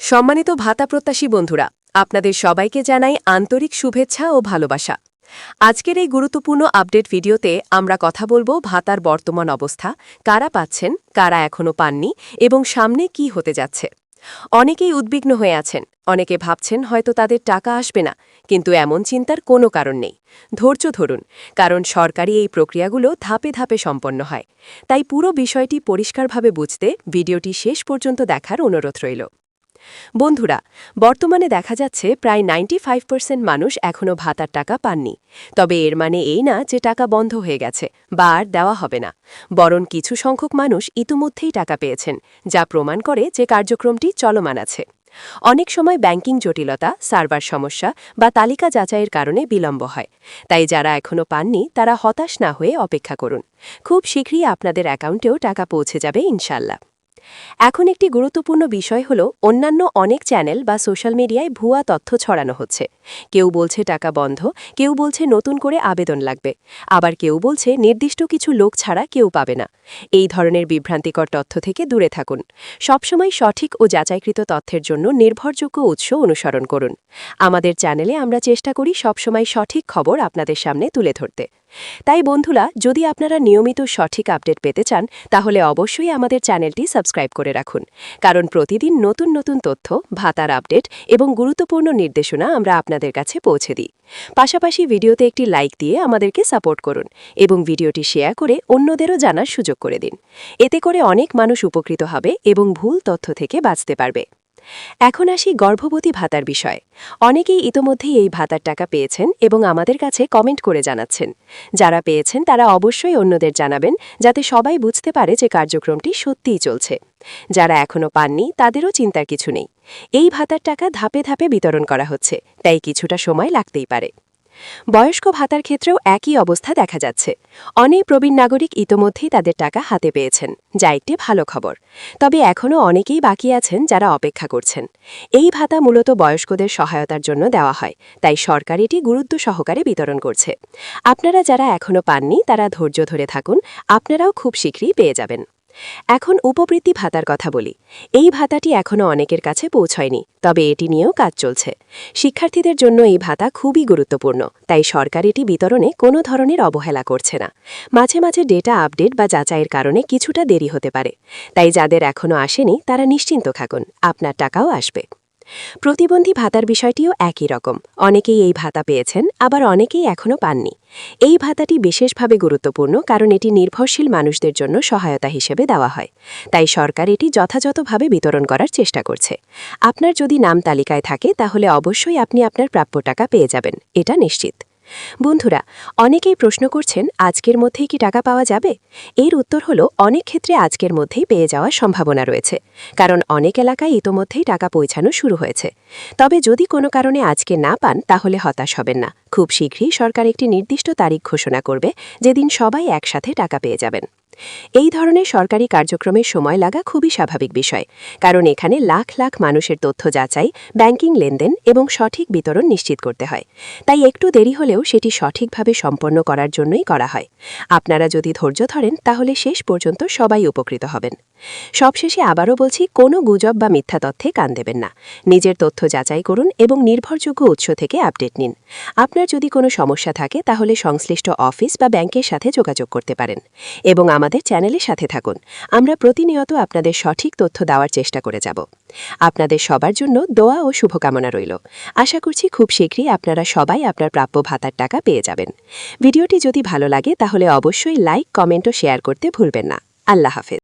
সম্মানিত ভাতা প্রত্যাশী বন্ধুরা, আপনাদের সবাইকে জানাই আন্তরিক শুভেচ্ছা ও ভালোবাসা। আজকের এই গুরুত্বপূর্ণ আপডেট ভিডিওতে আমরা কথা বলবো ভাতার বর্তমান অবস্থা, কারা পাচ্ছেন, কারা এখনও পাননি এবং সামনে কি হতে যাচ্ছে। অনেকেই উদ্বিগ্ন হয়ে আছেন, অনেকে ভাবছেন হয়তো তাদের টাকা আসবে না, কিন্তু এমন চিন্তার কোনো কারণ নেই। ধৈর্য ধরুন, কারণ সরকারি এই প্রক্রিয়াগুলো ধাপে ধাপে সম্পন্ন হয়। তাই পুরো বিষয়টি পরিষ্কারভাবে বুঝতে ভিডিওটি শেষ পর্যন্ত দেখার অনুরোধ রইল। বন্ধুরা, বর্তমানে দেখা যাচ্ছে প্রায় 95% মানুষ এখনও ভাতার টাকা পাননি। তবে এর মানে এই না যে টাকা বন্ধ হয়ে গেছে বা আর দেওয়া হবে না, বরং কিছু সংখ্যক মানুষ ইতিমধ্যেই টাকা পেয়েছেন, যা প্রমাণ করে যে কার্যক্রমটি চলমান আছে। অনেক সময় ব্যাংকিং জটিলতা, সার্ভার সমস্যা বা তালিকা যাচাইয়ের কারণে বিলম্ব হয়। তাই যারা এখনও পাননি তারা হতাশ না হয়ে অপেক্ষা করুন। খুব শীঘ্রই আপনাদের অ্যাকাউন্টেও টাকা পৌঁছে যাবে ইনশাল্লাহ। এখন একটি গুরুত্বপূর্ণ বিষয় হল, অন্যান্য অনেক চ্যানেল বা সোশ্যাল মিডিয়ায় ভুয়া তথ্য ছড়ানো হচ্ছে। কেউ বলছে টাকা বন্ধ, কেউ বলছে নতুন করে আবেদন লাগবে, আবার কেউ বলছে নির্দিষ্ট কিছু লোক ছাড়া কেউ পাবে না। এই ধরনের বিভ্রান্তিকর তথ্য থেকে দূরে থাকুন। সবসময় সঠিক ও যাচাইকৃত তথ্যের জন্য নির্ভরযোগ্য উৎস অনুসরণ করুন। আমাদের চ্যানেলে আমরা চেষ্টা করি সবসময় সঠিক খবর আপনাদের সামনে তুলে ধরতে। তাই বন্ধুরা, যদি আপনারা নিয়মিত সঠিক আপডেট পেতে চান, তাহলে অবশ্যই আমাদের চ্যানেলটি সাবস্ক্রাইব করে রাখুন। কারণ প্রতিদিন নতুন নতুন তথ্য, ভাতার আপডেট এবং গুরুত্বপূর্ণ নির্দেশনা আমরা আপনাদের কাছে পৌঁছে দিই। পাশাপাশি ভিডিওতে একটি লাইক দিয়ে আমাদেরকে সাপোর্ট করুন এবং ভিডিওটি শেয়ার করে অন্যদেরও জানার সুযোগ করে দিন। এতে করে অনেক মানুষ উপকৃত হবে এবং ভুল তথ্য থেকে বাঁচতে পারবে। এখন আসি গর্ভবতী ভাতার বিষয়ে। অনেকেই ইতোমধ্যেই এই ভাতার টাকা পেয়েছেন এবং আমাদের কাছে কমেন্ট করে জানাচ্ছেন। যারা পেয়েছেন তারা অবশ্যই অন্যদের জানাবেন, যাতে সবাই বুঝতে পারে যে কার্যক্রমটি সত্যিই চলছে। যারা এখনও পাননি তাদেরও চিন্তার কিছু নেই। এই ভাতার টাকা ধাপে ধাপে বিতরণ করা হচ্ছে, তাই কিছুটা সময় লাগতেই পারে। বয়স্ক ভাতার ক্ষেত্রেও একই অবস্থা দেখা যাচ্ছে। অনেক প্রবীণ নাগরিক ইতোমধ্যেই তাদের টাকা হাতে পেয়েছেন, যা একটি ভালো খবর। তবে এখনও অনেকেই বাকি আছেন যারা অপেক্ষা করছেন। এই ভাতা মূলত বয়স্কদের সহায়তার জন্য দেওয়া হয়, তাই সরকার এটি গুরুত্ব সহকারে বিতরণ করছে। আপনারা যারা এখনও পাননি তারা ধৈর্য ধরে থাকুন, আপনারাও খুব শীঘ্রই পেয়ে যাবেন। এখন উপবৃত্তি ভাতার কথা বলি। এই ভাতাটি এখনও অনেকের কাছে পৌঁছয়নি, তবে এটি নিয়েও কাজ চলছে। শিক্ষার্থীদের জন্য এই ভাতা খুবই গুরুত্বপূর্ণ, তাই সরকার এটি বিতরণে কোনো ধরনের অবহেলা করছে না। মাঝে মাঝে ডেটা আপডেট বা যাচাইয়ের কারণে কিছুটা দেরি হতে পারে, তাই যাদের এখনও আসেনি তারা নিশ্চিন্ত থাকুন, আপনার টাকাও আসবে। প্রতিবন্ধী ভাতার বিষয়টিও একই রকম। অনেকেই এই ভাতা পেয়েছেন, আবার অনেকেই এখনও পাননি। এই ভাতাটি বিশেষভাবে গুরুত্বপূর্ণ, কারণ এটি নির্ভরশীল মানুষদের জন্য সহায়তা হিসেবে দেওয়া হয়। তাই সরকার এটি যথাযথভাবে বিতরণ করার চেষ্টা করছে। আপনার যদি নাম তালিকায় থাকে তাহলে অবশ্যই আপনি আপনার প্রাপ্য টাকা পেয়ে যাবেন, এটা নিশ্চিত। বন্ধুরা, অনেকেই প্রশ্ন করছেন আজকের মধ্যেই কি টাকা পাওয়া যাবে। এর উত্তর হলো, অনেক ক্ষেত্রে আজকের মধ্যেই পেয়ে যাওয়ার সম্ভাবনা রয়েছে, কারণ অনেক এলাকায় ইতোমধ্যেই টাকা পৌঁছানো শুরু হয়েছে। তবে যদি কোনো কারণে আজকে না পান তাহলে হতাশ হবেন না। খুব শীঘ্রই সরকার একটি নির্দিষ্ট তারিখ ঘোষণা করবে, যেদিন সবাই একসাথে টাকা পেয়ে যাবেন। এই ধরনের সরকারি কার্যক্রমে সময় লাগা খুবই স্বাভাবিক বিষয়, কারণ এখানে লাখ লাখ মানুষের তথ্য যাচাই, ব্যাংকিং লেনদেন এবং সঠিক বিতরণ নিশ্চিত করতে হয়। তাই একটু দেরি হলেও সেটি সঠিকভাবে সম্পন্ন করার জন্যই করা হয়। আপনারা যদি ধৈর্য ধরেন তাহলে শেষ পর্যন্ত সবাই উপকৃত হবেন। সবশেষে আবারও বলছি, কোনো গুজব বা মিথ্যা তথ্যে কান দেবেন না। নিজের তথ্য যাচাই করুন এবং নির্ভরযোগ্য উৎস থেকে আপডেট নিন। আপনার যদি কোনো সমস্যা থাকে তাহলে সংশ্লিষ্ট অফিস বা ব্যাংকের সাথে যোগাযোগ করতে পারেন এবং আমাদের চ্যানেলের সাথে থাকুন। আমরা প্রতিনিয়ত আপনাদের সঠিক তথ্য দেওয়ার চেষ্টা করে যাব। আপনাদের সবার জন্য দোয়া ও শুভকামনা রইল। আশা করছি খুব শীঘ্রই আপনারা সবাই আপনার প্রাপ্য ভাতার টাকা পেয়ে যাবেন। ভিডিওটি যদি ভালো লাগে তাহলে অবশ্যই লাইক, কমেন্ট ও শেয়ার করতে ভুলবেন না। আল্লাহ হাফেজ।